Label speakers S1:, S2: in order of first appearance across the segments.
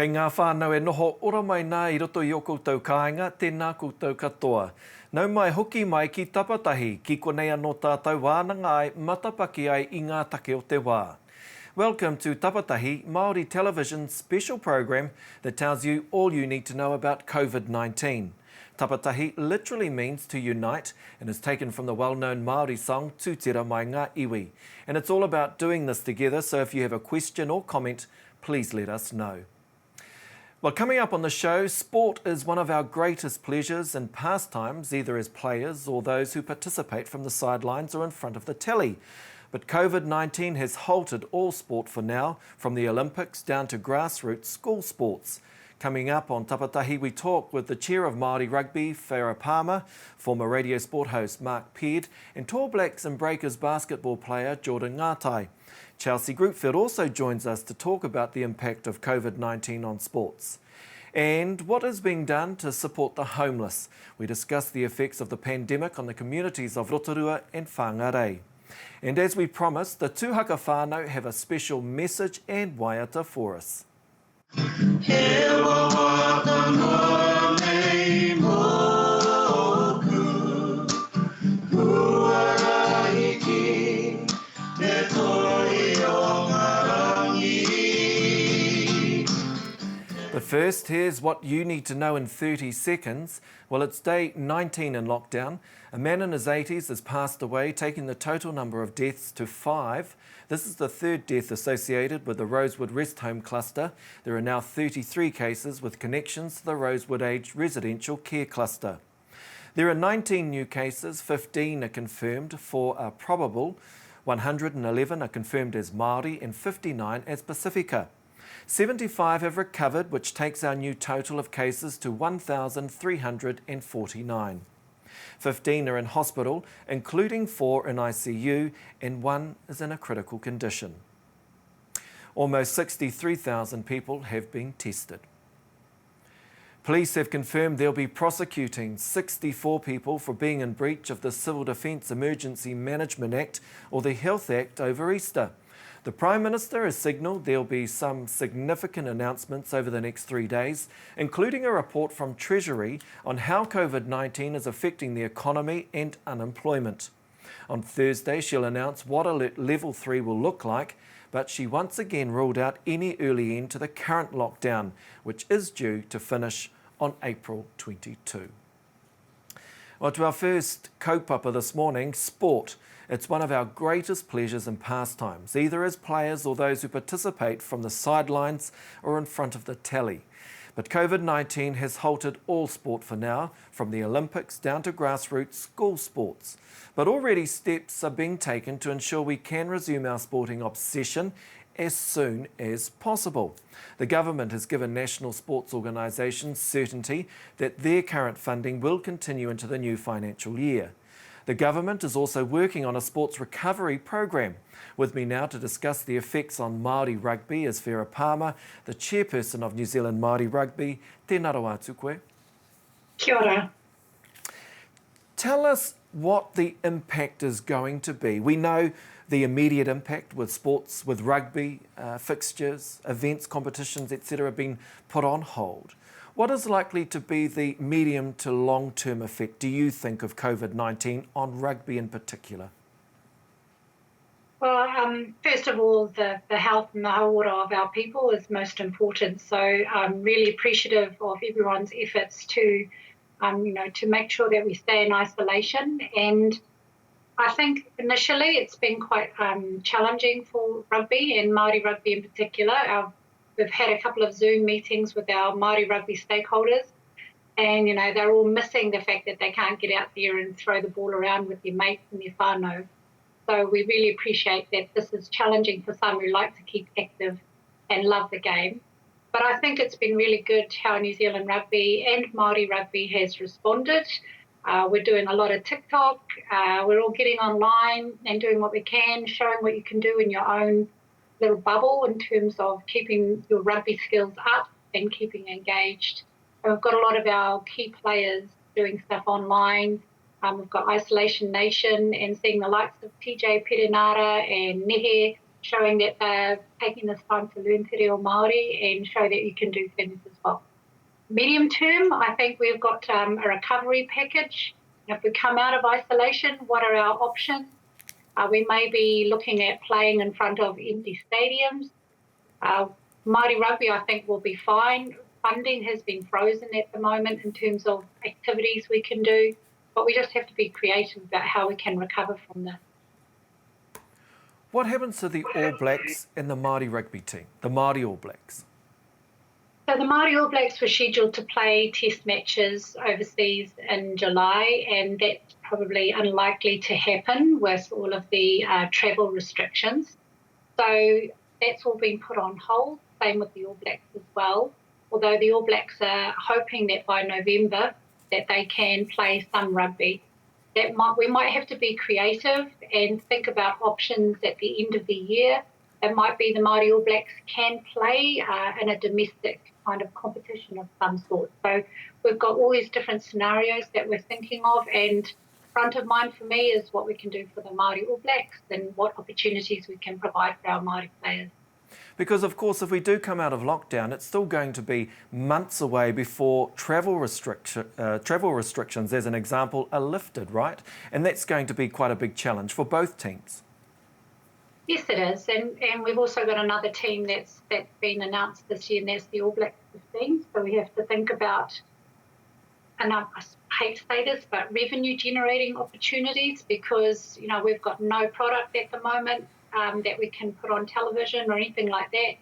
S1: Kei ngā whānau e noho ora mai nā I roto I o koutou kāinga, tēnā koutou katoa. Nau mai hoki mai ki Tapatahi, ki konei anō tātou wānanga ai matapakihia I ngā take o te wā. Welcome to Tapatahi, Māori television's special program that tells you all you need to know about COVID-19. Tapatahi literally means to unite and is taken from the well-known Māori song Tūtera mai ngā iwi. And it's all about doing this together, so if you have a question or comment, please let us know. Well, coming up on the show, sport is one of our greatest pleasures and pastimes, either as players or those who participate from the sidelines or in front of the telly. But COVID-19 has halted all sport for now, from the Olympics down to grassroots school sports. Coming up on Tapatahi, we talk with the chair of Māori Rugby, Whai Palmer, former radio sport host Mark Peard, and Tall Blacks and Breakers basketball player Jordan Ngātai. Chelsea Groupfield also joins us to talk about the impact of COVID-19 on sports. And what is being done to support the homeless? We discuss the effects of the pandemic on the communities of Rotorua and Whangarei. And as we promised, the tūhaka whānau have a special message and waiata for us. But first, here's what you need to know in 30 seconds. Well, it's day 19 in lockdown. A man in his 80s has passed away, taking the total number of deaths to 5. This is the third death associated with the Rosewood Rest Home cluster. There are now 33 cases with connections to the Rosewood Aged Residential Care cluster. There are 19 new cases, 15 are confirmed, 4 are probable, 111 are confirmed as Māori and 59 as Pacifica. 75 have recovered, which takes our new total of cases to 1,349. 15 are in hospital, including 4 in ICU, and 1 is in a critical condition. Almost 63,000 people have been tested. Police have confirmed they'll be prosecuting 64 people for being in breach of the Civil Defence Emergency Management Act or the Health Act over Easter. The Prime Minister has signalled there'll be some significant announcements over the next 3 days, including a report from Treasury on how COVID-19 is affecting the economy and unemployment. On Thursday, she'll announce what a level 3 will look like, but she once again ruled out any early end to the current lockdown, which is due to finish on April 22. Well, to our first kaupapa this morning, sport. It's one of our greatest pleasures and pastimes, either as players or those who participate from the sidelines or in front of the telly. But COVID-19 has halted all sport for now, from the Olympics down to grassroots school sports. But already steps are being taken to ensure we can resume our sporting obsession as soon as possible. The government has given national sports organisations certainty that their current funding will continue into the new financial year. The government is also working on a sports recovery program. With me now to discuss the effects on Māori rugby is Whai Palmer, the chairperson of New Zealand Māori Rugby. Tēnā rau atu koe.
S2: Kia ora.
S1: Tell us what the impact is going to be. We know the immediate impact with sports, with rugby, fixtures, events, competitions, etc. have been put on hold. What is likely to be the medium to long-term effect, do you think, of COVID-19 on rugby in particular?
S2: Well, first of all, the health and the auroa of our people is most important. So I'm really appreciative of everyone's efforts to make sure that we stay in isolation. And I think initially it's been quite challenging for rugby and Māori rugby in particular. We've had a couple of Zoom meetings with our Māori rugby stakeholders, and they're all missing the fact that they can't get out there and throw the ball around with their mates and their whānau. So we really appreciate that this is challenging for some who like to keep active and love the game. But I think it's been really good how New Zealand Rugby and Māori Rugby has responded. We're doing a lot of TikTok. We're all getting online and doing what we can, showing what you can do in your own little bubble in terms of keeping your rugby skills up and keeping engaged. And we've got a lot of our key players doing stuff online. We've got Isolation Nation and seeing the likes of TJ Perenara and Nehe showing that they're taking this time to learn te reo Māori and show that you can do things as well. Medium term, I think we've got a recovery package. If we come out of isolation, what are our options? We may be looking at playing in front of empty stadiums. Māori rugby, I think, will be fine. Funding has been frozen at the moment in terms of activities we can do, but we just have to be creative about how we can recover from this.
S1: What happens to the All Blacks and the Māori rugby team, the Māori All Blacks?
S2: So the Māori All Blacks were scheduled to play test matches overseas in July, and that's probably unlikely to happen with all of the travel restrictions. So that's all been put on hold, same with the All Blacks as well, although the All Blacks are hoping that by November that they can play some rugby. We might have to be creative and think about options at the end of the year. It might be the Māori All Blacks can play in a domestic kind of competition of some sort. So we've got all these different scenarios that we're thinking of, and front of mind for me is what we can do for the Māori All Blacks and what opportunities we can provide for our Māori players.
S1: Because, of course, if we do come out of lockdown, it's still going to be months away before travel restrictions, as an example, are lifted, right? And that's going to be quite a big challenge for both teams.
S2: Yes, it is. And we've also got another team that's been announced this year, and that's the All Blacks 15. So we have to think about, and I hate to say this, but revenue generating opportunities, because, you know, we've got no product at the moment that we can put on television or anything like that.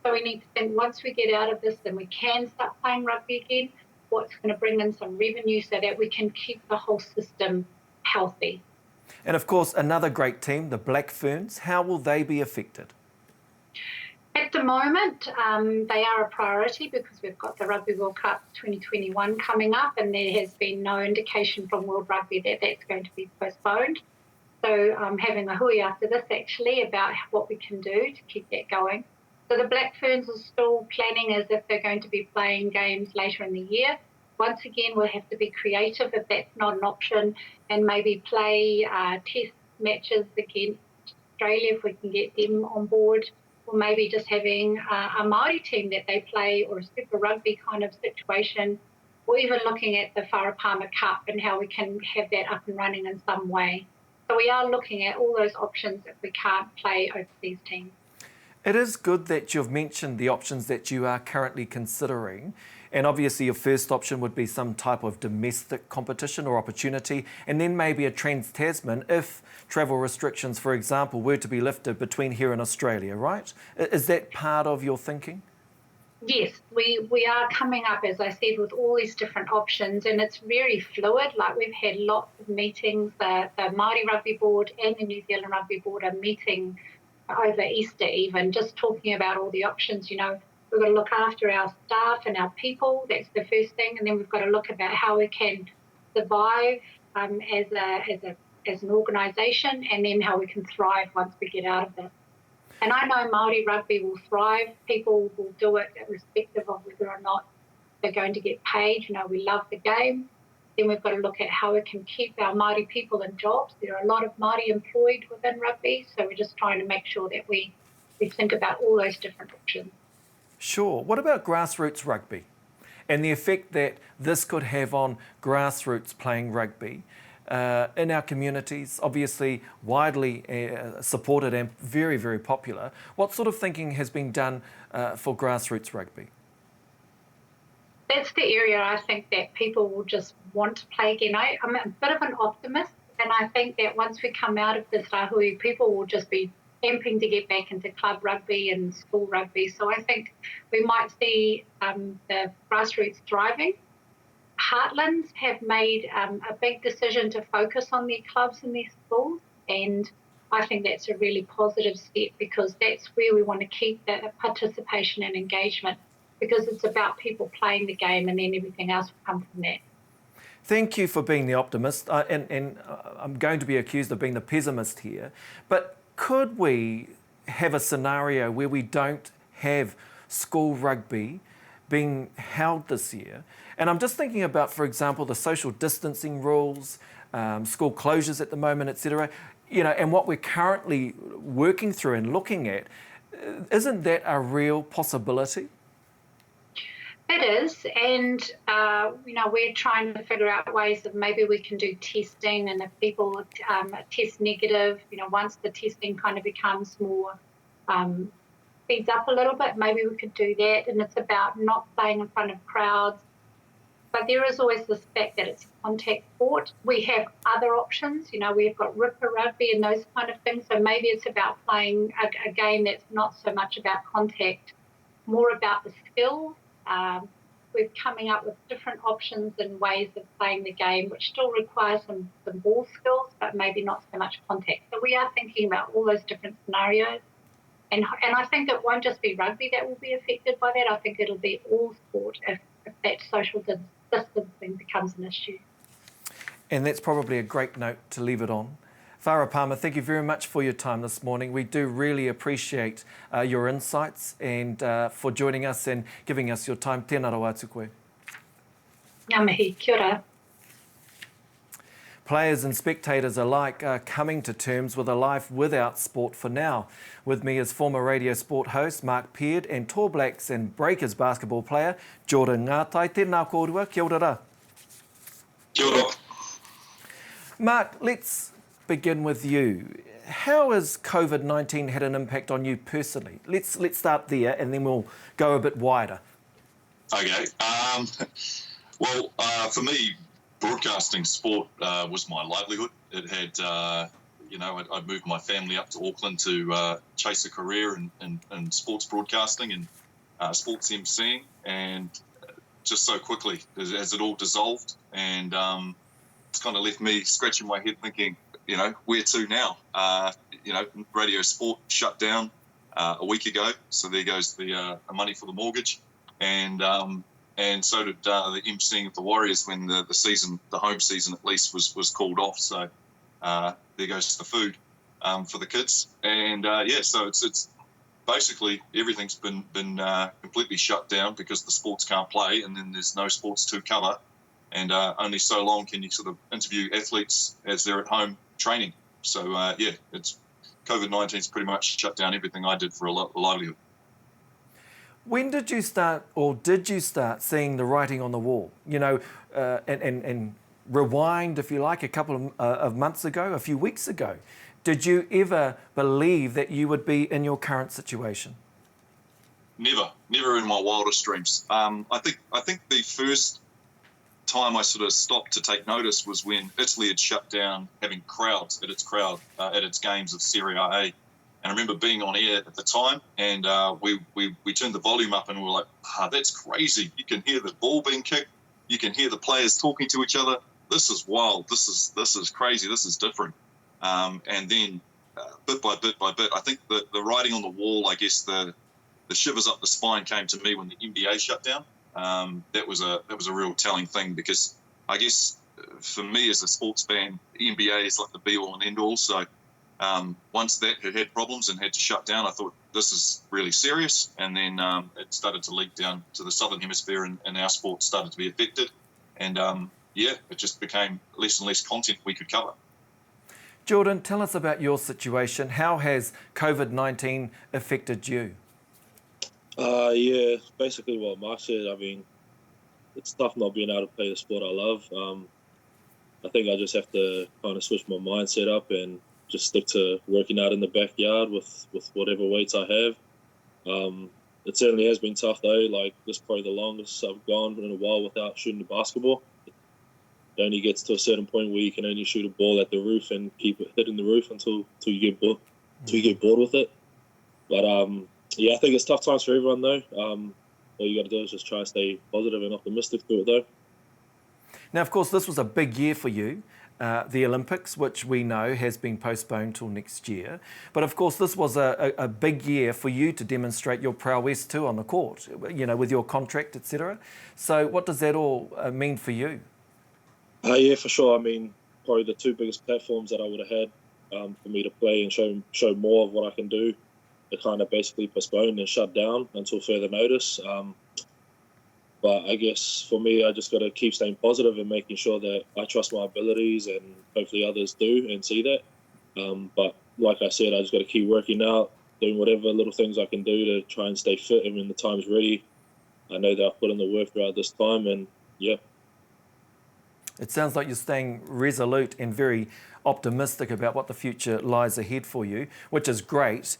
S2: So we need to think, once we get out of this and we can start playing rugby again, what's going to bring in some revenue so that we can keep the whole system healthy.
S1: And of course, another great team, the Black Ferns, how will they be affected?
S2: At the moment, they are a priority because we've got the Rugby World Cup 2021 coming up, and there has been no indication from World Rugby that that's going to be postponed. So I'm having a hui after this actually about what we can do to keep that going. So the Black Ferns are still planning as if they're going to be playing games later in the year. Once again, we'll have to be creative if that's not an option, and maybe play test matches against Australia if we can get them on board, or maybe just having a Māori team that they play, or a Super Rugby kind of situation, or even looking at the Wharapama Cup and how we can have that up and running in some way. So we are looking at all those options if we can't play overseas teams.
S1: It is good that you've mentioned the options that you are currently considering. And obviously your first option would be some type of domestic competition or opportunity, and then maybe a trans-Tasman if travel restrictions, for example, were to be lifted between here and Australia, right? Is that part of your thinking?
S2: Yes, we are coming up, as I said, with all these different options, and it's very fluid. Like, we've had lots of meetings. The Māori Rugby Board and the New Zealand Rugby Board are meeting over Easter even, just talking about all the options. You know, we've got to look after our staff and our people. That's the first thing, and then we've got to look about how we can survive as an organisation, and then how we can thrive once we get out of this. And I know Māori rugby will thrive. People will do it irrespective of whether or not they're going to get paid. You know, we love the game. Then we've got to look at how we can keep our Māori people in jobs. There are a lot of Māori employed within rugby, so we're just trying to make sure that we think about all those different options.
S1: Sure. What about grassroots rugby and the effect that this could have on grassroots playing rugby in our communities, obviously widely supported and very, very popular? What sort of thinking has been done for grassroots rugby?
S2: That's the area I think that people will just want to play again. I'm a bit of an optimist, and I think that once we come out of this rahui, people will just be amping to get back into club rugby and school rugby. So I think we might see the grassroots thriving. Heartlands have made a big decision to focus on their clubs and their schools, and I think that's a really positive step, because that's where we want to keep the participation and engagement, because it's about people playing the game, and then everything else will come from that.
S1: Thank you for being the optimist, and I'm going to be accused of being the pessimist here, but could we have a scenario where we don't have school rugby being held this year? And I'm just thinking about, for example, the social distancing rules, school closures at the moment, etc. and what we're currently working through and looking at, isn't that a real possibility?
S2: It is, and we're trying to figure out ways of maybe we can do testing, and if people test negative, once the testing kind of becomes more speeds up a little bit, maybe we could do that. And it's about not playing in front of crowds. But there is always this fact that it's a contact sport. We have other options, we've got ripper rugby and those kind of things. So maybe it's about playing a game that's not so much about contact, more about the skills. We're coming up with different options and ways of playing the game, which still requires some ball skills, but maybe not so much contact. So we are thinking about all those different scenarios. And I think it won't just be rugby that will be affected by that. I think it'll be all sport if that social distancing becomes an issue.
S1: And that's probably a great note to leave it on. Whara Pāma, thank you very much for your time this morning. We do really appreciate your insights and for joining us and giving us your time. Tēnā rau atu koe.
S2: Ngā mihi, kia ora.
S1: Players and spectators alike are coming to terms with a life without sport for now. With me is former radio sport host Mark Peard and Tall Blacks and Breakers basketball player Jordan Ngātai. Tēnā kōrua, kia ora.
S3: Kia ora.
S1: Mark, let's begin with you. How has COVID-19 had an impact on you personally? Let's start there and then we'll go a bit wider.
S3: Okay. Well, for me, broadcasting sport was my livelihood. It had, I'd moved my family up to Auckland to chase a career in sports broadcasting and sports emceeing, and just so quickly as it all dissolved, and it's kind of left me scratching my head thinking, where to now? Radio sport shut down a week ago, so there goes the money for the mortgage, and so did the emceeing of the Warriors when the home season at least was called off. So there goes the food for the kids, and so it's basically everything's been completely shut down because the sports can't play, and then there's no sports to cover, and only so long can you sort of interview athletes as they're at home training. So it's COVID-19's pretty much shut down everything I did for a livelihood.
S1: When did you start, or did you start seeing the writing on the wall? And rewind, if you like, a couple of months ago, a few weeks ago. Did you ever believe that you would be in your current situation? Never
S3: in my wildest dreams. I think the first time I sort of stopped to take notice was when Italy had shut down having crowds at its games of Serie A. And I remember being on air at the time, and we turned the volume up, and we were like, that's crazy. You can hear the ball being kicked. You can hear the players talking to each other. This is wild. This is crazy. This is different. And then bit by bit, I think the writing on the wall, I guess the shivers up the spine came to me when the NBA shut down. That was a real telling thing, because I guess for me as a sports fan, the NBA is like the be all and end all. So once that had problems and had to shut down, I thought this is really serious. And then it started to leak down to the southern hemisphere, and our sport started to be affected. And it just became less and less content we could cover.
S1: Jordan, tell us about your situation. How has COVID-19 affected you?
S4: Basically what Mark said. I mean, it's tough not being able to play the sport I love. I think I just have to kind of switch my mindset up and just stick to working out in the backyard with whatever weights I have. It certainly has been tough though. Like, this is probably the longest I've gone in a while without shooting the basketball. It only gets to a certain point where you can only shoot a ball at the roof and keep it hitting the roof until you get bored with it. But I think it's tough times for everyone though. All you got to do is just try to stay positive and optimistic through it though.
S1: Now, of course, this was a big year for you. The Olympics, which we know has been postponed till next year. But of course, this was a big year for you to demonstrate your prowess too on the court, with your contract, etc. So what does that all mean for you?
S4: For sure. I mean, probably the two biggest platforms that I would have had for me to play and show more of what I can do, are kind of basically postponed and shut down until further notice. But I guess for me, I just got to keep staying positive and making sure that I trust my abilities, and hopefully others do and see that. But like I said, I just got to keep working out, doing whatever little things I can do to try and stay fit. And when the time's ready, I know that I've put in the work throughout this time, and yeah.
S1: It sounds like you're staying resolute and very optimistic about what the future lies ahead for you, which is great.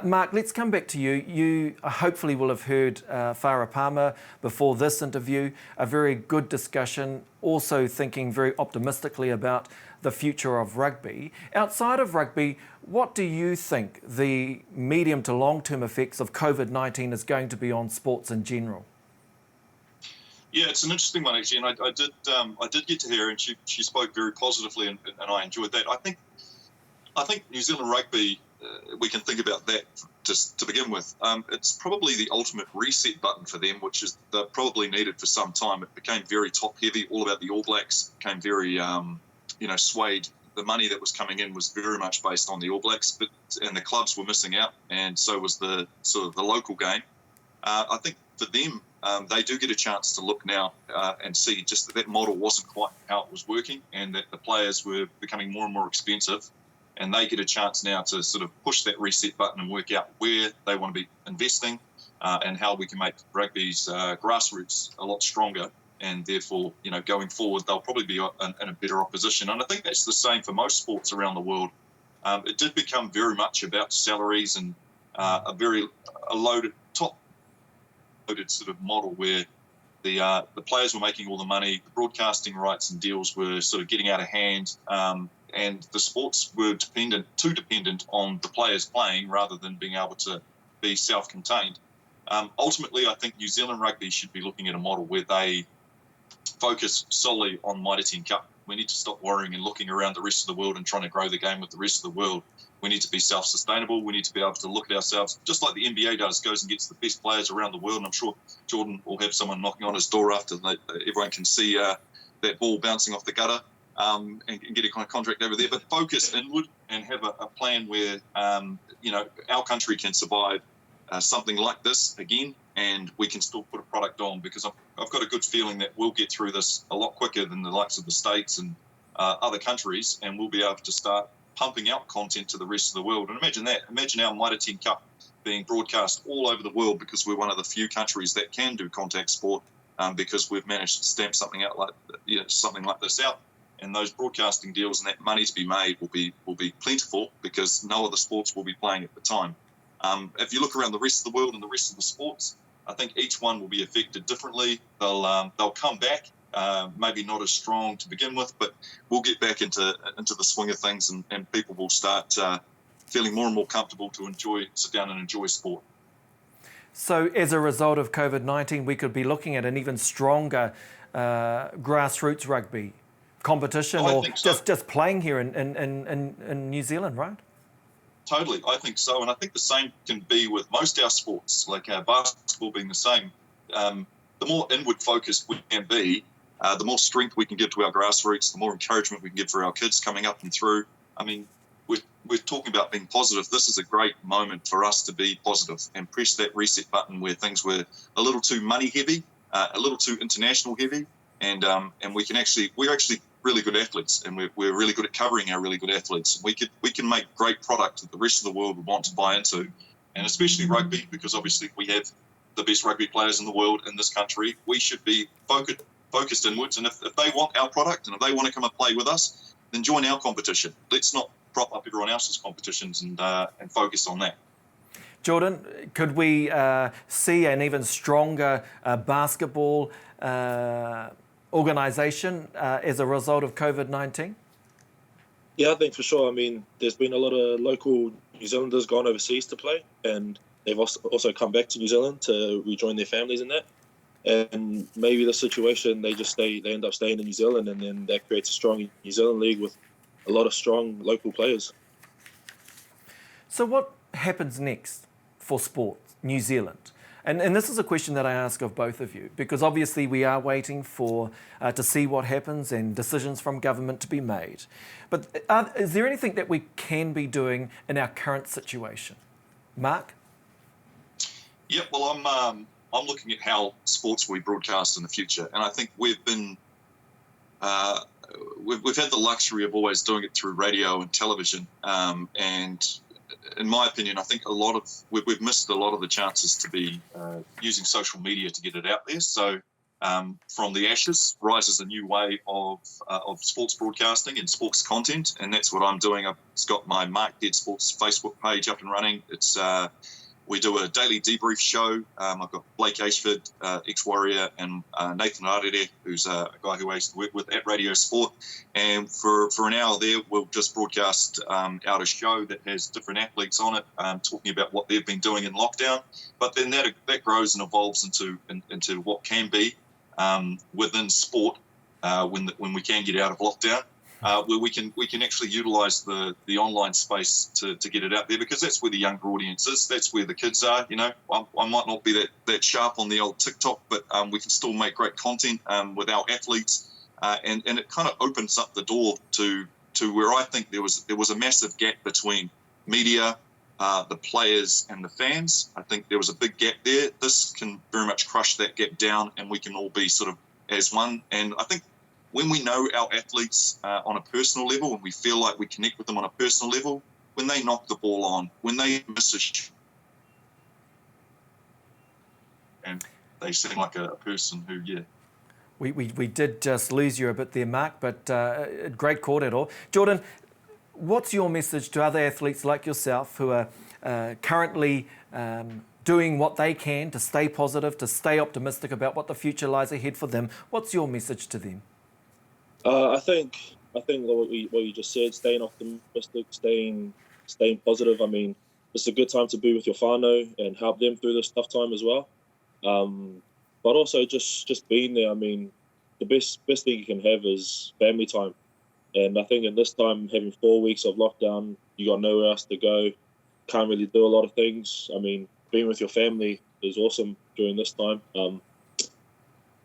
S1: Mark, let's come back to you. You hopefully will have heard Whara Pāma before this interview, a very good discussion, also thinking very optimistically about the future of rugby. Outside of rugby, what do you think the medium to long-term effects of COVID-19 is going to be on sports in general?
S3: Yeah, it's an interesting one actually, and I did get to hear her, and she spoke very positively, and I enjoyed that. I think New Zealand rugby, we can think about that just to begin with. It's probably the ultimate reset button for them, which is probably needed for some time. It became very top heavy, all about the All Blacks. Became very swayed. The money that was coming in was very much based on the All Blacks, and the clubs were missing out, and so was the sort of the local game. I think for them, they do get a chance to look now and see just that model wasn't quite how it was working, and that the players were becoming more and more expensive, and they get a chance now to sort of push that reset button and work out where they want to be investing and how we can make rugby's grassroots a lot stronger, and therefore, going forward, they'll probably be in a better opposition. And I think that's the same for most sports around the world. It did become very much about salaries and a loaded sort of model where the players were making all the money, the broadcasting rights and deals were sort of getting out of hand, and the sports were too dependent on the players playing rather than being able to be self-contained. Ultimately, I think New Zealand rugby should be looking at a model where they focus solely on Mitre 10 Cup. We need to stop worrying and looking around the rest of the world and trying to grow the game with the rest of the world. We need to be self-sustainable. We need to be able to look at ourselves, just like the NBA does, goes and gets the best players around the world. And I'm sure Jordan will have someone knocking on his door after everyone can see that ball bouncing off the gutter and get a kind of contract over there. But focus inward and have a plan where, our country can survive something like this again, and we can still put a product on, because I've got a good feeling that we'll get through this a lot quicker than the likes of the States and other countries, and we'll be able to start pumping out content to the rest of the world. And imagine that. Imagine our Mitre 10 Cup being broadcast all over the world, because we're one of the few countries that can do contact sport, because we've managed to stamp something like this out. And those broadcasting deals and that money to be made will be plentiful, because no other sports will be playing at the time. If you look around the rest of the world and the rest of the sports, I think each one will be affected differently. They'll come back. Maybe not as strong to begin with, but we'll get back into the swing of things, and people will start feeling more and more comfortable to sit down and enjoy sport.
S1: So as a result of COVID-19, we could be looking at an even stronger grassroots rugby competition, or just playing here in New Zealand, right?
S3: Totally, I think so, and I think the same can be with most of our sports, like our basketball being the same. The more inward focused we can be, the more strength we can give to our grassroots, the more encouragement we can give for our kids coming up and through. I mean, we're talking about being positive. This is a great moment for us to be positive and press that reset button where things were a little too money heavy, a little too international heavy, and we're actually really good athletes, and we're really good at covering our really good athletes. We can make great product that the rest of the world would want to buy into, and especially rugby, because obviously we have the best rugby players in the world in this country. We should be focused inwards, and if they want our product and if they want to come and play with us, then join our competition. Let's not prop up everyone else's competitions and focus on that.
S1: Jordan, could we see an even stronger basketball organisation as a result of COVID-19?
S4: Yeah, I think for sure. I mean, there's been a lot of local New Zealanders gone overseas to play, and they've also come back to New Zealand to rejoin their families and that. And maybe the situation, they end up staying in New Zealand, and then that creates a strong New Zealand league with a lot of strong local players.
S1: So what happens next for sports, New Zealand? And this is a question that I ask of both of you, because obviously we are waiting to see what happens and decisions from government to be made. But is there anything that we can be doing in our current situation? Mark?
S3: Yeah, well, I'm looking at how sports will be broadcast in the future, and I think we've been we've had the luxury of always doing it through radio and television, and in my opinion, I think we've missed a lot of the chances to be using social media to get it out there. So from the ashes rises a new way of sports broadcasting and sports content, and that's what I'm doing. I've got my Mark Dead Sports Facebook page up and running. It's we do a daily debrief show. I've got Blake Ashford, ex-Warrior, and Nathan Arere, who's a guy who I used to work with at Radio Sport. And for an hour there, we'll just broadcast out a show that has different athletes on it, talking about what they've been doing in lockdown. But then that grows and evolves into what can be within sport when we can get out of lockdown. Where we can actually utilise the online space to get it out there, because that's where the younger audience is. That's where the kids are. You know, I might not be that sharp on the old TikTok, but we can still make great content with our athletes, and it kind of opens up the door to where I think there was a massive gap between media, the players, and the fans. I think there was a big gap there. This can very much crush that gap down, and we can all be sort of as one. And I think, when we know our athletes on a personal level, and we feel like we connect with them on a personal level, when they knock the ball on, when they miss a shot, and they seem like a person who, yeah.
S1: We did just lose you a bit there, Mark, but great kōrero. Jordan, what's your message to other athletes like yourself who are currently doing what they can to stay positive, to stay optimistic about what the future lies ahead for them? What's your message to them?
S4: I think what you just said, staying optimistic, staying positive. I mean, it's a good time to be with your whānau and help them through this tough time as well. But also just being there. I mean, the best thing you can have is family time. And I think in this time, having 4 weeks of lockdown, you got nowhere else to go, can't really do a lot of things. I mean, being with your family is awesome during this time.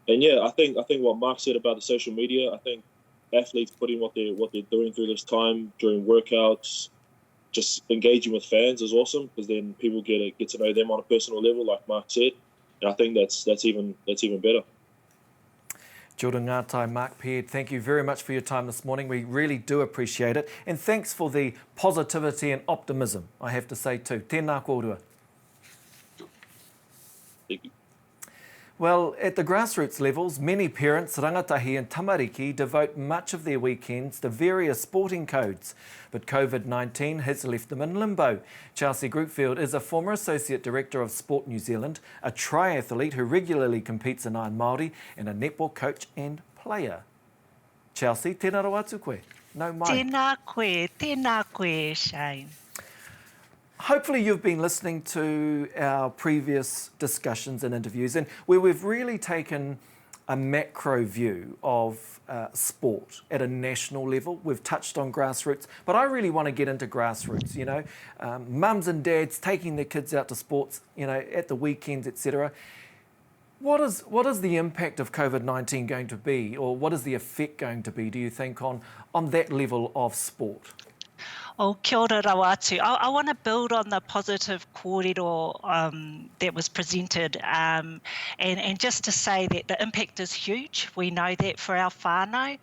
S4: And yeah, I think what Mark said about the social media, I think athletes putting what they're doing through this time during workouts, just engaging with fans is awesome, because then people get to know them on a personal level, like Mark said. And I think that's even better.
S1: Jordan Ngātai, Mark Peard, thank you very much for your time this morning. We really do appreciate it. And thanks for the positivity and optimism, I have to say too. Tēnā kōrua.
S4: Thank you.
S1: Well, at the grassroots levels, many parents, rangatahi and tamariki, devote much of their weekends to various sporting codes. But COVID-19 has left them in limbo. Chelsea Groupfield is a former Associate Director of Sport New Zealand, a triathlete who regularly competes in Iron Māori, and a netball coach and player. Chelsea, tēnā rau atu koe. No mai.
S5: Tēnā koe, Shane.
S1: Hopefully you've been listening to our previous discussions and interviews, and where we've really taken a macro view of sport at a national level. We've touched on grassroots, but I really want to get into grassroots, you know, mums and dads taking their kids out to sports, you know, at the weekends, etc. What is the impact of COVID-19 going to be, or what is the effect going to be, do you think, on that level of sport?
S5: Oh, kia ora rau atu. I want to build on the positive kōrero that was presented, and just to say that the impact is huge. We know that for our whānau.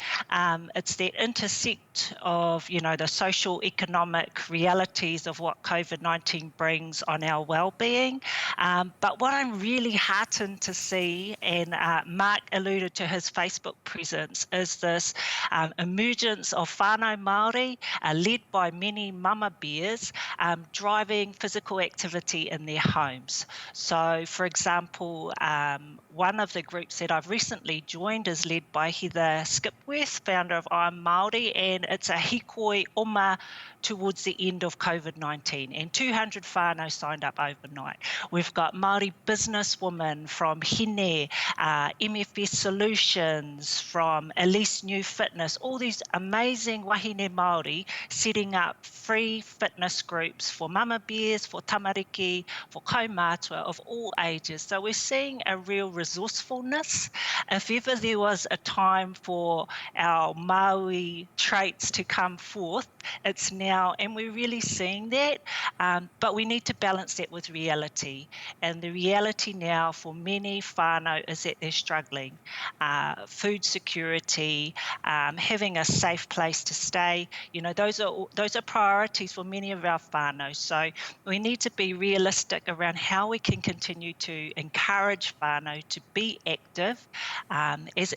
S5: It's that intersect of, you know, the social, economic realities of what COVID-19 brings on our well-being. But what I'm really heartened to see, and Mark alluded to his Facebook presence, is this emergence of whānau Māori led by many mama bears driving physical activity in their homes. So, for example, one of the groups that I've recently joined is led by Heather Skipworth, founder of I'm Māori, and it's a hikoi oma towards the end of COVID-19, and 200 whānau signed up overnight. We've got Māori businesswomen from Hine, MFS Solutions, from Elise New Fitness, all these amazing wahine Māori setting up up free fitness groups for mama bears, for tamariki, for kaumātua of all ages. So we're seeing a real resourcefulness. If ever there was a time for our Maori traits to come forth, it's now, and we're really seeing that. But we need to balance that with reality. And the reality now for many whānau is that they're struggling. Food security, having a safe place to stay, those are priorities for many of our whānau. So we need to be realistic around how we can continue to encourage whānau to be active as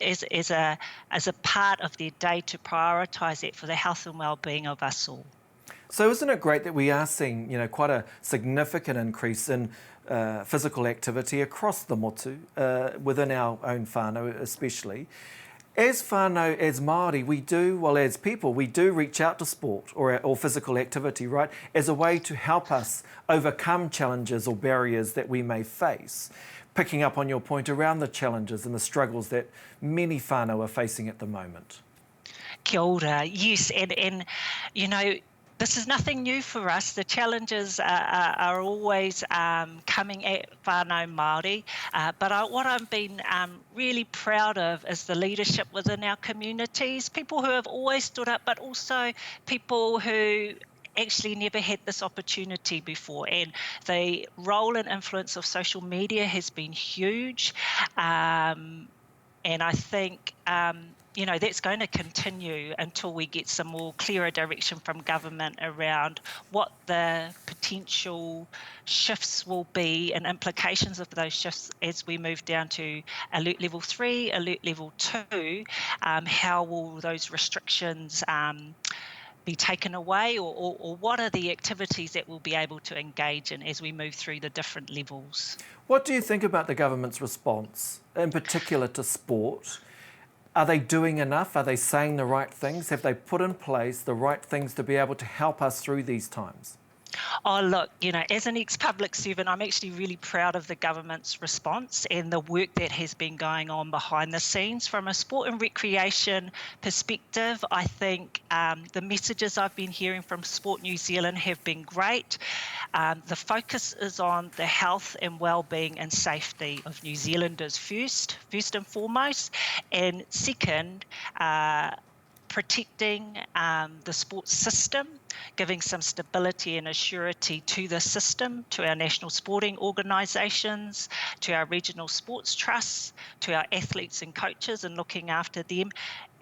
S5: a part of their day, to prioritise that for the health and well-being of us all.
S1: So isn't it great that we are seeing, quite a significant increase in physical activity across the motu, within our own whānau especially. As whānau, as Māori, as people, we do reach out to sport or physical activity, right, as a way to help us overcome challenges or barriers that we may face. Picking up on your point around the challenges and the struggles that many whānau are facing at the moment.
S5: Kia ora, yes, and this is nothing new for us. The challenges are always coming at whānau Māori, but what I've been really proud of is the leadership within our communities, people who have always stood up, but also people who actually never had this opportunity before, and the role and influence of social media has been huge, and I think that's going to continue until we get some more clearer direction from government around what the potential shifts will be and implications of those shifts as we move down to alert level 3, alert level 2. How will those restrictions be taken away, or what are the activities that we'll be able to engage in as we move through the different levels?
S1: What do you think about the government's response, in particular to sport? Are they doing enough? Are they saying the right things? Have they put in place the right things to be able to help us through these times?
S5: Oh, look, as an ex-public servant, I'm actually really proud of the government's response and the work that has been going on behind the scenes. From a sport and recreation perspective, I think the messages I've been hearing from Sport New Zealand have been great. The focus is on the health and well-being and safety of New Zealanders first and foremost, and second, protecting the sports system, giving some stability and assurity to the system, to our national sporting organisations, to our regional sports trusts, to our athletes and coaches, and looking after them.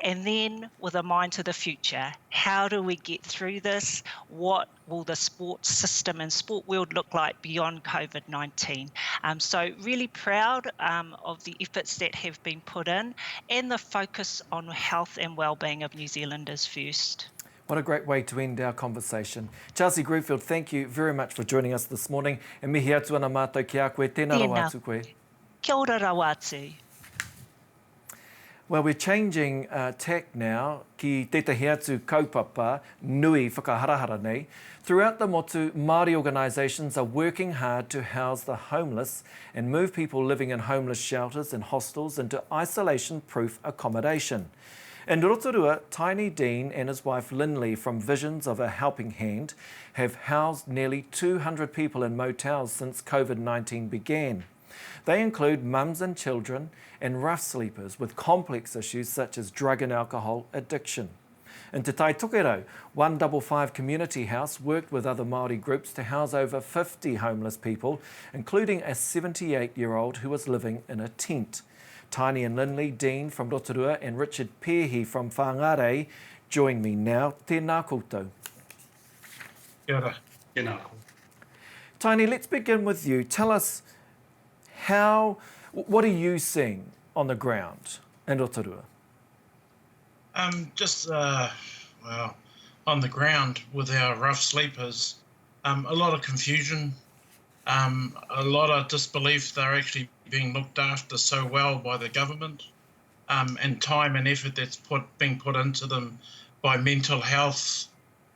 S5: And then with a mind to the future, how do we get through this? What will the sports system and sport world look like beyond COVID-19? So really proud of the efforts that have been put in and the focus on health and well-being of New Zealanders first.
S1: What a great way to end our conversation. Chelsea Greenfield, thank you very much for joining us this morning. E mihi atu ana mātou ki a koe, tēnā rawa atu koe.
S5: Kia ora rawa atu.
S1: Well, we're changing tack now ki tētahi atu kaupapa nui whakaharahara nei. Throughout the motu, Māori organisations are working hard to house the homeless and move people living in homeless shelters and hostels into isolation-proof accommodation. In Rotorua, Tiny Dean and his wife Lindley from Visions of a Helping Hand have housed nearly 200 people in motels since COVID-19 began. They include mums and children and rough sleepers with complex issues such as drug and alcohol addiction. In Te Tai Tokero, 155 Community House worked with other Māori groups to house over 50 homeless people, including a 78-year-old who was living in a tent. Tiny and Lindley Dean from Rotorua and Richard Pehi from Whangārei join me now. Tēnā koutou.
S6: Kia ora. Tēnā.
S1: Tiny, let's begin with you. Tell us what are you seeing on the ground in Rotorua?
S6: On the ground with our rough sleepers, a lot of confusion, a lot of disbelief they're actually being looked after so well by the government, and time and effort that's being put into them by mental health,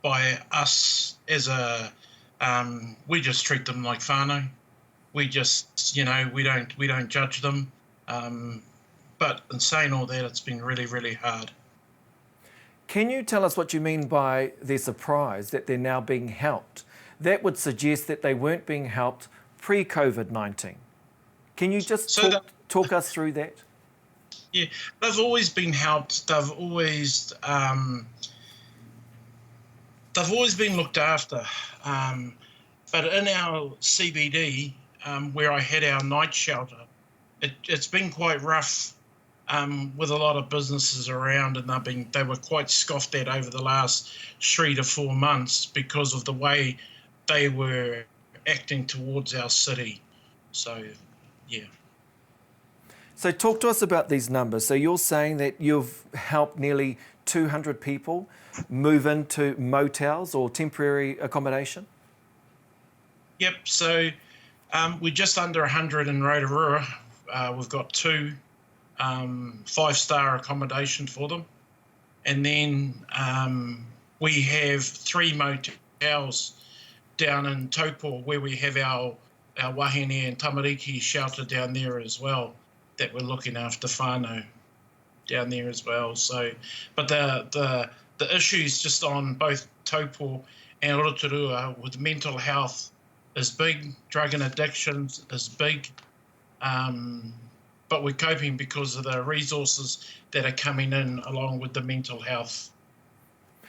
S6: by us as we just treat them like whānau. We just, we don't judge them. But in saying all that, it's been really, really hard.
S1: Can you tell us what you mean by they're surprised that they're now being helped? That would suggest that they weren't being helped pre-COVID-19. Can you just talk us through that?
S6: Yeah, they've always been helped. They've always been looked after. But in our CBD, where I had our night shelter, it's been quite rough with a lot of businesses around, and they were quite scoffed at over the last 3 to 4 months because of the way they were acting towards our city. So, yeah.
S1: So talk to us about these numbers. So you're saying that you've helped nearly 200 people move into motels or temporary accommodation?
S6: Yep, so we're just under 100 in Rotorua. We've got 2 5-star accommodation for them. And then we have 3 motels down in Taupo where we have our wahine and tamariki shelter down there as well, that we're looking after whānau down there as well. So, but the issues just on both Taupo and Rotorua with mental health is big, drug and addictions is big, but we're coping because of the resources that are coming in along with the mental health.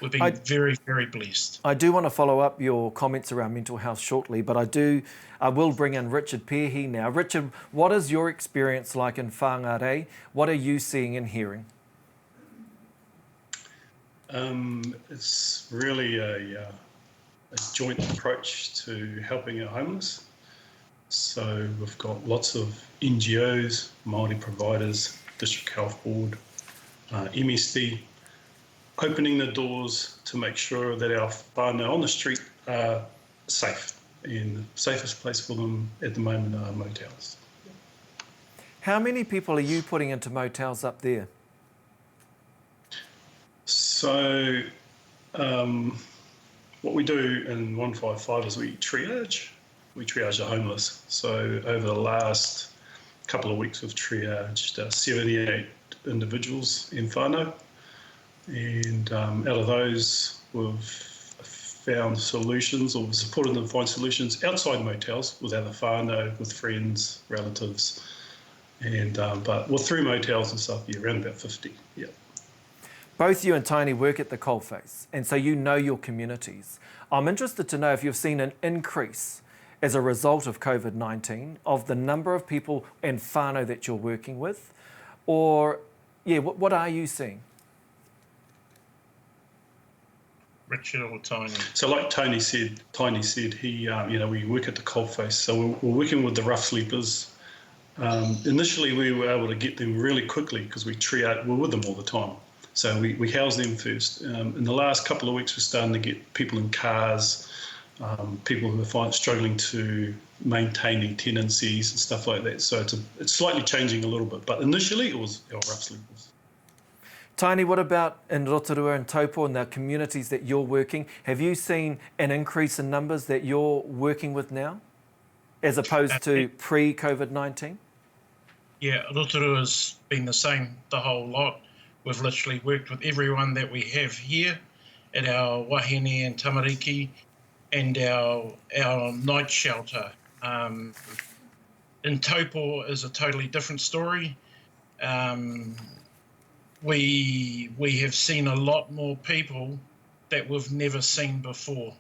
S6: We've been very, very blessed.
S1: I do want to follow up your comments around mental health shortly, but I will bring in Richard Pehi now. Richard, what is your experience like in whāngarei? What are you seeing and hearing?
S7: It's really a joint approach to helping our homeless. So we've got lots of NGOs, Māori providers, District Health Board, MSD, opening the doors to make sure that our whānau on the street are safe. And the safest place for them at the moment are motels.
S1: How many people are you putting into motels up there?
S7: So what we do in 155 is we triage the homeless. So over the last couple of weeks we've triaged 78 individuals in whānau. And out of those, we've found solutions, or supported them find solutions outside motels with other whānau, with friends, relatives, and but through motels and stuff, around about 50. Yeah.
S1: Both you and Tony work at the coalface, and so you know your communities. I'm interested to know if you've seen an increase as a result of COVID-19 of the number of people and whānau that you're working with, or what are you seeing?
S6: Richard or Tony?
S7: So like Tony said, he, we work at the coalface, so we're working with the rough sleepers. Initially, we were able to get them really quickly because we're with them all the time. So we house them first. In the last couple of weeks, we're starting to get people in cars, people who are struggling to maintain their tenancies and stuff like that. So it's slightly changing a little bit, but initially it was our rough sleepers.
S1: Tony, what about in Rotorua and Taupo and the communities that you're working? Have you seen an increase in numbers that you're working with now, as opposed to pre-COVID-19?
S6: Yeah, Rotorua's been the same, the whole lot. We've literally worked with everyone that we have here at our wahine and tamariki and our night shelter. In Taupo is a totally different story. We have seen a lot more people that we've never seen before,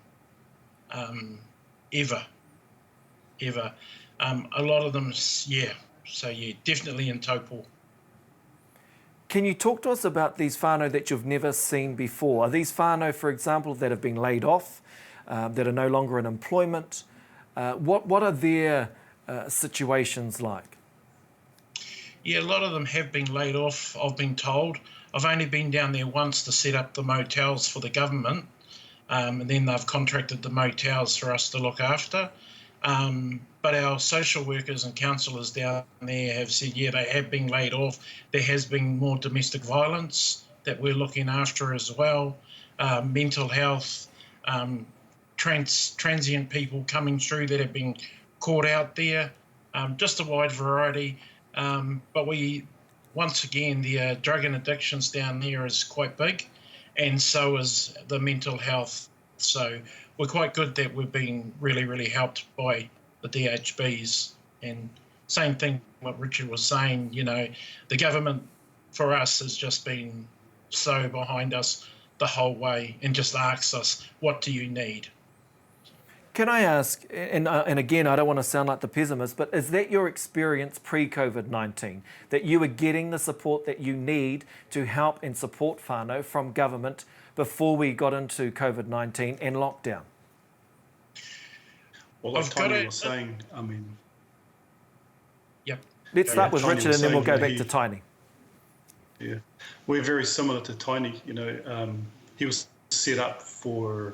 S6: ever. A lot of them, yeah. So yeah, definitely in Taupo.
S1: Can you talk to us about these whānau that you've never seen before? Are these whānau, for example, that have been laid off, that are no longer in employment? What are their situations like?
S6: Yeah, a lot of them have been laid off, I've been told. I've only been down there once to set up the motels for the government, and then they've contracted the motels for us to look after. But our social workers and counsellors down there have said, yeah, they have been laid off. There has been more domestic violence that we're looking after as well, mental health, transient people coming through that have been caught out there, just a wide variety. But once again, the drug and addictions down there is quite big, and so is the mental health. So we're quite good that we've been really, really helped by the DHBs. And same thing what Richard was saying, you know, the government for us has just been so behind us the whole way and just asks us, what do you need?
S1: Can I ask, and again, I don't want to sound like the pessimist, but is that your experience pre-COVID-19, that you were getting the support that you need to help and support whānau from government before we got into COVID-19 and lockdown?
S7: Well, like Tiny was saying, I mean...
S6: Yep.
S1: Let's start with Richard and then we'll go back to Tiny.
S7: Yeah, we're very similar to Tiny. You know, he was set up for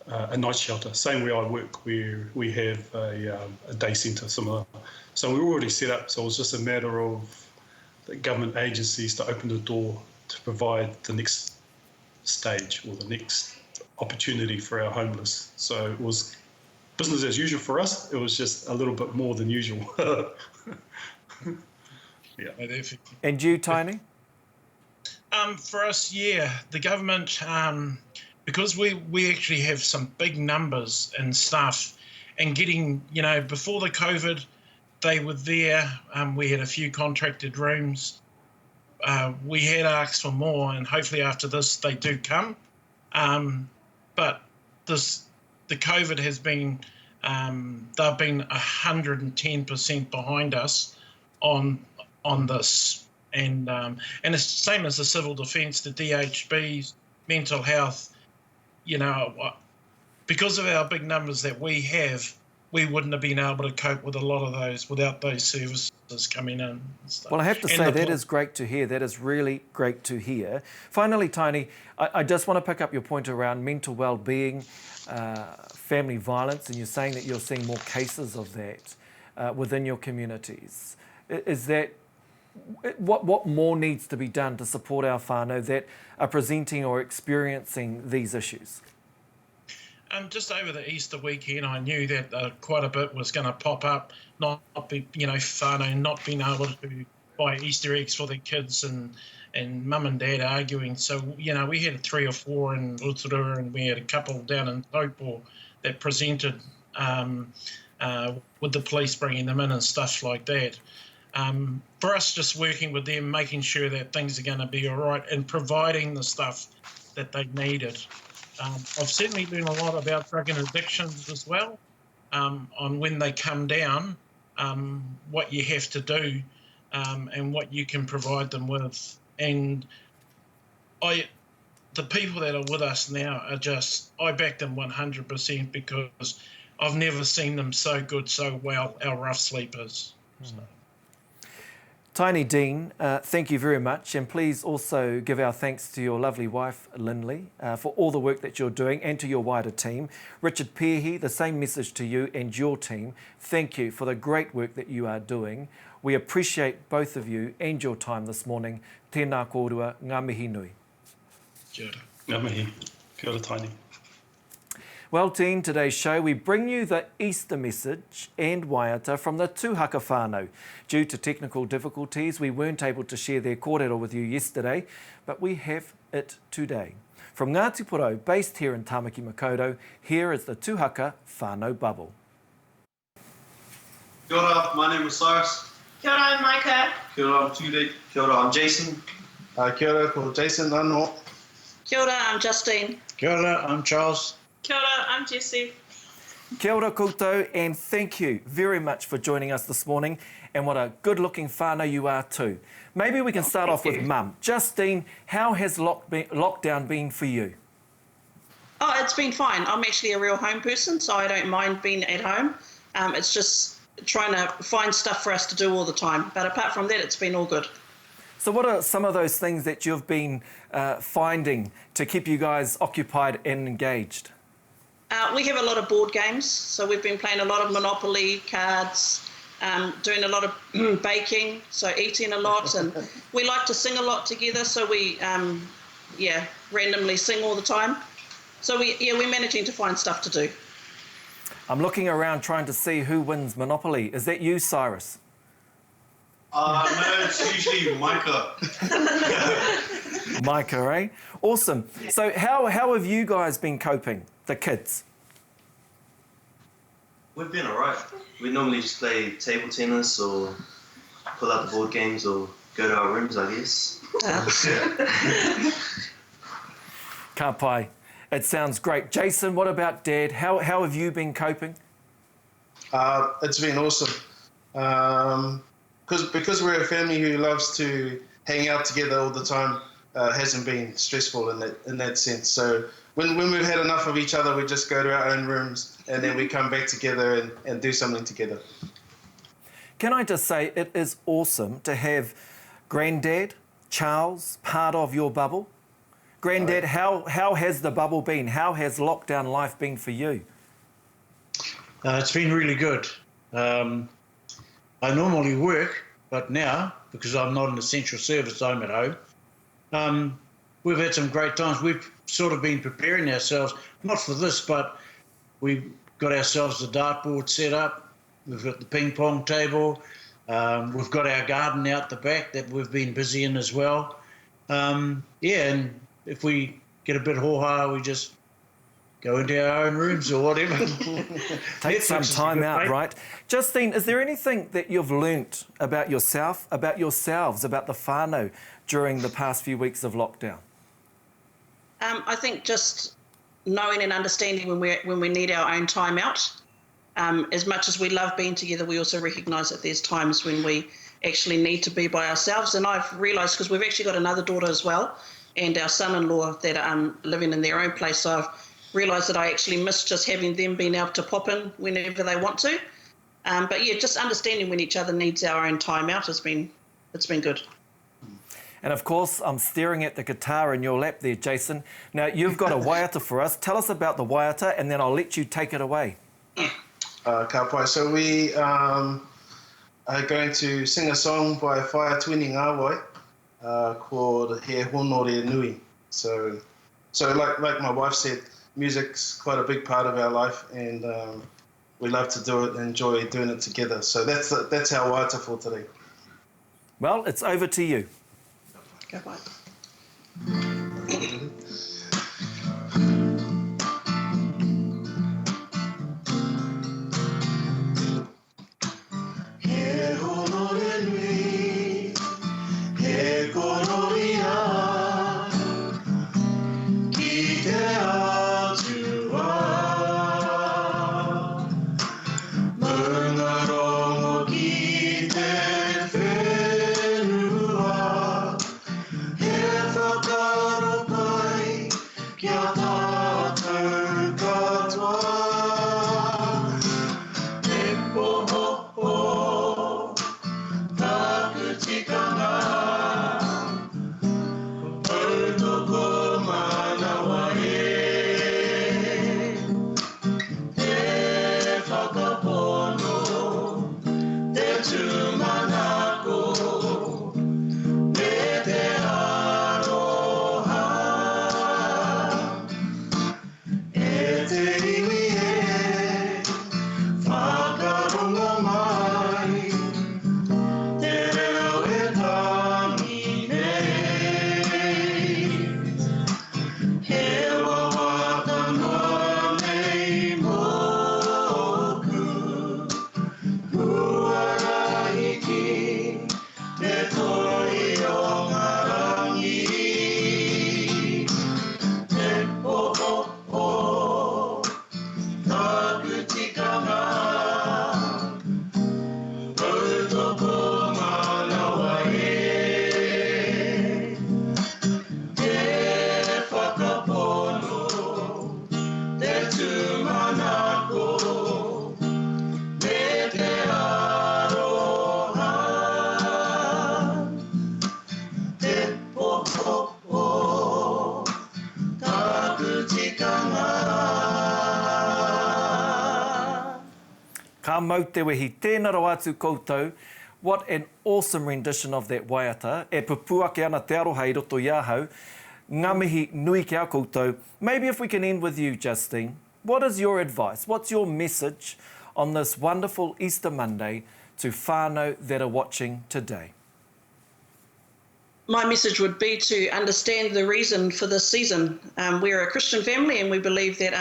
S7: a night shelter, same way I work, where we have a day centre similar. So we were already set up, so it was just a matter of the government agencies to open the door to provide the next stage or the next opportunity for our homeless. So it was business as usual for us. It was just a little bit more than usual. Yeah.
S1: And you, Tiny?
S6: For us, yeah, the government, because we actually have some big numbers and stuff, and getting, you know, before the COVID, they were there. We had a few contracted rooms. We had asked for more, and hopefully after this they do come. But the COVID has been, they've been 110% behind us on this. And it's the same as the civil defence, the DHBs, mental health. You know, because of our big numbers that we have, we wouldn't have been able to cope with a lot of those without those services coming in and stuff.
S1: Well, I have to say that is great to hear. That is really great to hear. Finally, Tiny, I just want to pick up your point around mental well-being, family violence, and you're saying that you're seeing more cases of that within your communities. Is that what more needs to be done to support our whānau that are presenting or experiencing these issues?
S6: Just over the Easter weekend, I knew that quite a bit was going to pop up. Not be, you know, whānau not being able to buy Easter eggs for their kids, and mum and dad arguing. So, you know, we had 3 or 4 in Rotorua, and we had a couple down in Taupo that presented with the police bringing them in and stuff like that. For us, just working with them, making sure that things are going to be all right and providing the stuff that they needed. I've certainly learned a lot about drug and addictions as well, on when they come down, what you have to do, and what you can provide them with. And the people that are with us now are just, I back them 100% because I've never seen them so good, so well, our rough sleepers. So.
S1: Tiny Dean, thank you very much, and please also give our thanks to your lovely wife, Lindley, for all the work that you're doing, and to your wider team. Richard Peahy, the same message to you and your team. Thank you for the great work that you are doing. We appreciate both of you and your time this morning. Tēnā kōrua, ngā mihi nui.
S6: Kia ora.
S7: Ngā mihi. Kia ora, Tiny.
S1: Well, team, today's show, we bring you the Easter message and waiata from the tūhaka whānau. Due to technical difficulties, we weren't able to share their kōrero with you yesterday, but we have it today. From Ngāti Porou, based here in Tāmaki Makaurau, here is the tūhaka whānau bubble.
S8: Kia ora, my name is Cyrus.
S9: Kia ora, I'm Micah.
S8: Kia ora, I'm Tude. Kia ora, I'm Jason. Kia ora, ko Jason anō.
S9: Kia ora, I'm Justine.
S10: Kia ora, I'm Charles.
S9: Kia ora, I'm Jessie.
S1: Kia ora koutou, and thank you very much for joining us this morning. And what a good-looking whānau you are too. Maybe we can start off with Mum. Justine, how has lockdown been for you?
S9: Oh, it's been fine. I'm actually a real home person, so I don't mind being at home. It's just trying to find stuff for us to do all the time. But apart from that, it's been all good.
S1: So what are some of those things that you've been finding to keep you guys occupied and engaged?
S9: We have a lot of board games, so we've been playing a lot of Monopoly, cards, doing a lot of baking, so eating a lot, and we like to sing a lot together, so we, randomly sing all the time. So we're managing to find stuff to do.
S1: I'm looking around trying to see who wins Monopoly. Is that you, Cyrus?
S8: No, it's usually Micah.
S1: Maika, eh? Awesome. So how have you guys been coping, the kids?
S8: We've been all right. We normally just play table tennis or pull out the board games or go to our rooms, I guess.
S1: Ka pai. It sounds great. Jason, what about Dad? How have you been coping?
S10: It's been awesome. Because we're a family who loves to hang out together all the time, hasn't been stressful in that sense. So when we've had enough of each other, we just go to our own rooms and then we come back together and do something together.
S1: Can I just say it is awesome to have Granddad, Charles, part of your bubble? Granddad, how has the bubble been? How has lockdown life been for you?
S11: It's been really good. I normally work, but now, because I'm not an essential service, I'm at home. We've had some great times. We've sort of been preparing ourselves, not for this, but we've got ourselves the dartboard set up. We've got the ping pong table. We've got our garden out the back that we've been busy in as well. And if we get a bit hōhā, we just go into our own rooms or whatever.
S1: Take some time out, right? Justine, is there anything that you've learnt about yourself, about yourselves, about the whānau during the past few weeks of lockdown?
S9: I think just knowing and understanding when we need our own time out. As much as we love being together, we also recognise that there's times when we actually need to be by ourselves. And I've realised, because we've actually got another daughter as well, and our son-in-law that are living in their own place, so I've realised that I actually miss just having them being able to pop in whenever they want to. But yeah, just understanding when each other needs our own time out it's been good.
S1: And of course, I'm staring at the guitar in your lap there, Jason. Now, you've got a waiata for us. Tell us about the waiata, and then I'll let you take it away.
S10: Ka pai. So we are going to sing a song by Whai Twini Ngāwai called He Honore Nui. So like my wife said, music's quite a big part of our life, and we love to do it and enjoy doing it together. So that's our waiata for today.
S1: Well, it's over to you.
S9: Go bye.
S1: Ka mau te wehi, tēnā rau atu koutou. What an awesome rendition of that waiata. E pupuake ana te aroha I roto i ahau. Ngā mihi nui ki a koutou. Maybe if we can end with you, Justine. What is your advice? What's your message on this wonderful Easter Monday to whānau that are watching today?
S9: my message would be to understand the reason for this season. We're a Christian family, and we believe that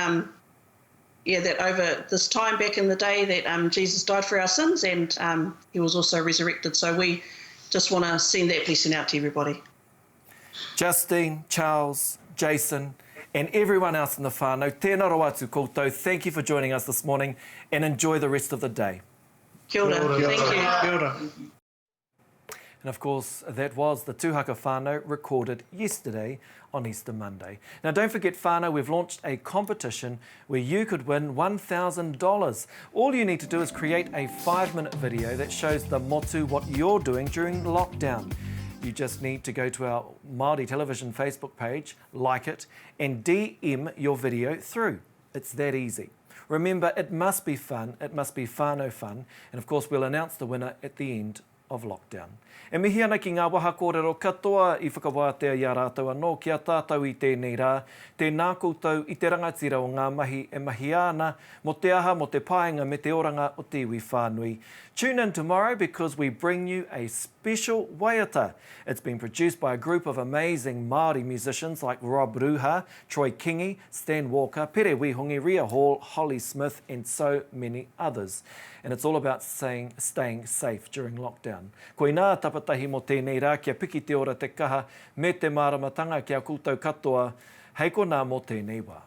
S9: that over this time back in the day that Jesus died for our sins, and he was also resurrected. So we just want to send that blessing out to everybody.
S1: Justine, Charles, Jason, and everyone else in the whānau, tēnā rau atu koutou. Thank you for joining us this morning, and enjoy the rest of the day.
S9: Kia ora. Thank you.
S11: Kia ora.
S1: And of course, that was the Tūhaka Whānau recorded yesterday on Easter Monday. Now, don't forget, whānau, we've launched a competition where you could win $1,000. All you need to do is create a 5-minute video that shows the motu what you're doing during lockdown. You just need to go to our Māori Television Facebook page, like it, and DM your video through. It's that easy. Remember, it must be fun, it must be whānau fun, and of course we'll announce the winner at the end of lockdown. E mihi ana ki ngā waha kōrero katoa I whakawātea i a rātou anō kia tātou I tēnei rā, tēnā koutou I te rangatira o ngā mahi e mahi ana, mo te aha, mo te pānga me te oranga o te iwi whānui. Tune in tomorrow because we bring you a special waiata. It's been produced by a group of amazing Māori musicians like Rob Ruha, Troy Kingi, Stan Walker, Pere Wihungi, Ria Hall, Holly Smith and so many others. And it's all about staying safe during lockdown. Koe nā tapatahi mo tēnei rā kia piki te ora te kaha me te māramatanga kia koutou katoa. Hei ko nā mo tēnei wā.